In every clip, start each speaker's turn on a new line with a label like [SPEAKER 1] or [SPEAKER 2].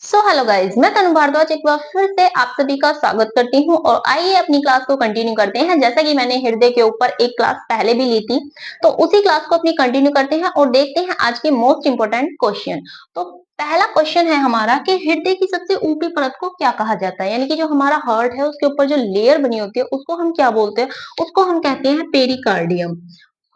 [SPEAKER 1] Hello guys, मैं तनु भारद्वाज एक बार फिर से आप सभी का स्वागत करती हूँ और आइए अपनी क्लास को कंटिन्यू करते हैं। जैसा कि मैंने हृदय के ऊपर एक क्लास पहले भी ली थी, तो उसी क्लास को अपनी कंटिन्यू करते हैं और देखते हैं आज के मोस्ट इंपोर्टेंट क्वेश्चन। तो पहला क्वेश्चन है हमारा कि हृदय की सबसे ऊपरी परत को क्या कहा जाता है, यानी कि जो हमारा हार्ट है उसके ऊपर जो लेयर बनी होती है उसको हम क्या बोलते हैं। उसको हम कहते हैं पेरिकार्डियम।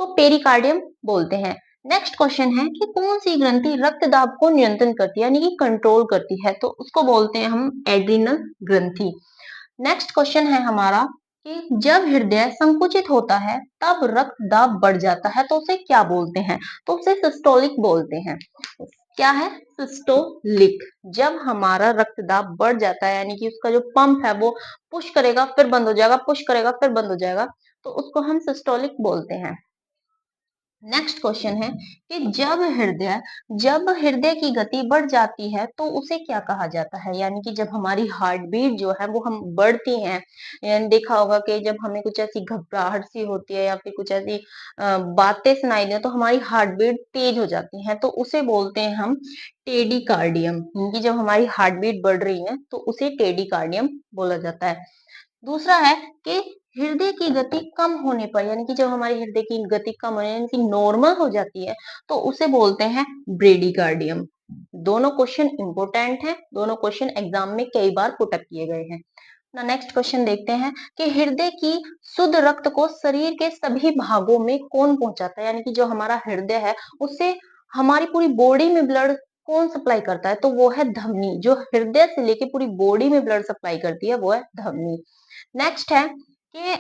[SPEAKER 1] को पेरिकार्डियम बोलते हैं। नेक्स्ट क्वेश्चन है कि कौन सी ग्रंथि रक्त दाब को नियंत्रण करती है, यानी कि कंट्रोल करती है, तो उसको बोलते हैं हम एड्रिनल ग्रंथि। नेक्स्ट क्वेश्चन है हमारा कि जब हृदय संकुचित होता है तब रक्त दाब बढ़ जाता है, तो उसे क्या बोलते हैं, तो उसे सिस्टोलिक बोलते हैं। क्या है? सिस्टोलिक। जब हमारा रक्तदाब बढ़ जाता है, यानी कि उसका जो पंप है वो पुश करेगा फिर बंद हो जाएगा, पुश करेगा फिर बंद हो जाएगा, तो उसको हम सिस्टोलिक बोलते हैं। नेक्स्ट क्वेश्चन है कि जब हृदय की गति बढ़ जाती है तो उसे क्या कहा जाता है, यानी कि जब हमारी हार्ट बीट जो है वो हम बढ़ती हैं। यानी देखा होगा कि जब हमें कुछ ऐसी घबराहट सी होती है या फिर कुछ ऐसी बातें सुनाई दे तो हमारी हार्ट बीट तेज हो जाती है, तो उसे बोलते हैं हम टेडिकार्डियम। यानी कि जब हमारी हार्ट बीट बढ़ रही है तो उसे टेडिकार्डियम बोला जाता है। दूसरा है कि हृदय की गति कम होने पर, यानी कि जब हमारी हृदय की गति कम हो यानी कि नॉर्मल हो जाती है, तो उसे बोलते हैं ब्रेडिकार्डियम। दोनों क्वेश्चन इंपोर्टेंट हैं, दोनों क्वेश्चन एग्जाम में कई बार पुटअप किए गए हैं ना। नेक्स्ट क्वेश्चन देखते हैं कि हृदय की शुद्ध रक्त को शरीर के सभी भागों में कौन पहुंचाता है, यानी कि जो हमारा हृदय है उससे हमारी पूरी बॉडी में ब्लड कौन सप्लाई करता है, तो वो है धमनी। जो हृदय से लेके पूरी बॉडी में ब्लड सप्लाई करती है वो है धमनी। नेक्स्ट है कि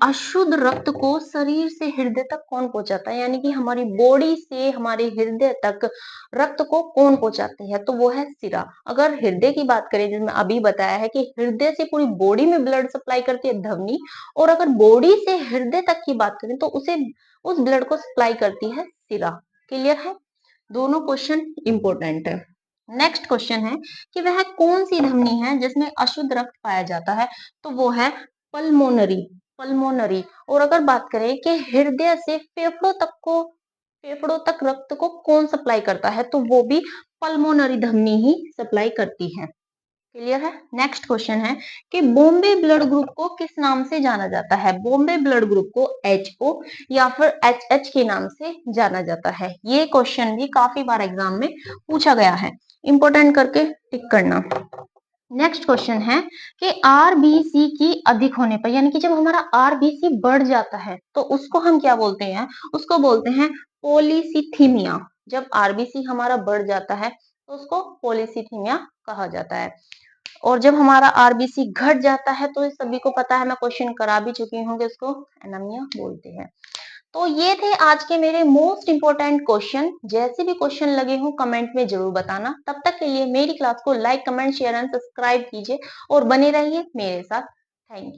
[SPEAKER 1] अशुद्ध रक्त को शरीर से हृदय तक कौन पहुंचाता है, यानी कि हमारी बॉडी से हमारे हृदय तक रक्त को कौन पहुंचाती है, तो वो है सिरा। अगर हृदय की बात करें, जिसमें अभी बताया है कि हृदय से पूरी बॉडी में ब्लड सप्लाई करती है धमनी, और अगर बॉडी से हृदय तक की बात करें तो उसे उस ब्लड को सप्लाई करती है सिरा। क्लियर है? दोनों क्वेश्चन इंपोर्टेंट है। नेक्स्ट क्वेश्चन है कि वह कौन सी धमनी है जिसमें अशुद्ध रक्त पाया जाता है, तो वो है पल्मोनरी। पल्मोनरी। और अगर बात करें कि हृदय से फेफड़ों तक रक्त को कौन सप्लाई करता है, तो वो भी पल्मोनरी धमनी ही सप्लाई करती है। क्लियर है? नेक्स्ट क्वेश्चन है कि बॉम्बे ब्लड ग्रुप को किस नाम से जाना जाता है। बॉम्बे ब्लड ग्रुप को HO या फिर HH के नाम से जाना जाता है। ये क्वेश्चन भी काफी बार एग्जाम में पूछा गया है, इंपोर्टेंट करके टिक करना। नेक्स्ट क्वेश्चन है कि आरबीसी की अधिक होने पर, यानी कि जब हमारा आरबीसी बढ़ जाता है तो उसको हम क्या बोलते हैं, उसको बोलते हैं पॉलीसिथीमिया। जब आरबीसी हमारा बढ़ जाता है तो उसको पॉलीसिथीमिया कहा जाता है। और जब हमारा आरबीसी घट जाता है तो इस सभी को पता है, मैं क्वेश्चन करा भी चुकी हूँ कि इसको एनीमिया बोलते हैं। तो ये थे आज के मेरे मोस्ट इंपोर्टेंट क्वेश्चन। जैसे भी क्वेश्चन लगे हो कमेंट में जरूर बताना। तब तक के लिए मेरी क्लास को like, comment, share and subscribe कीजिए और बने रहिए मेरे साथ। Thank you.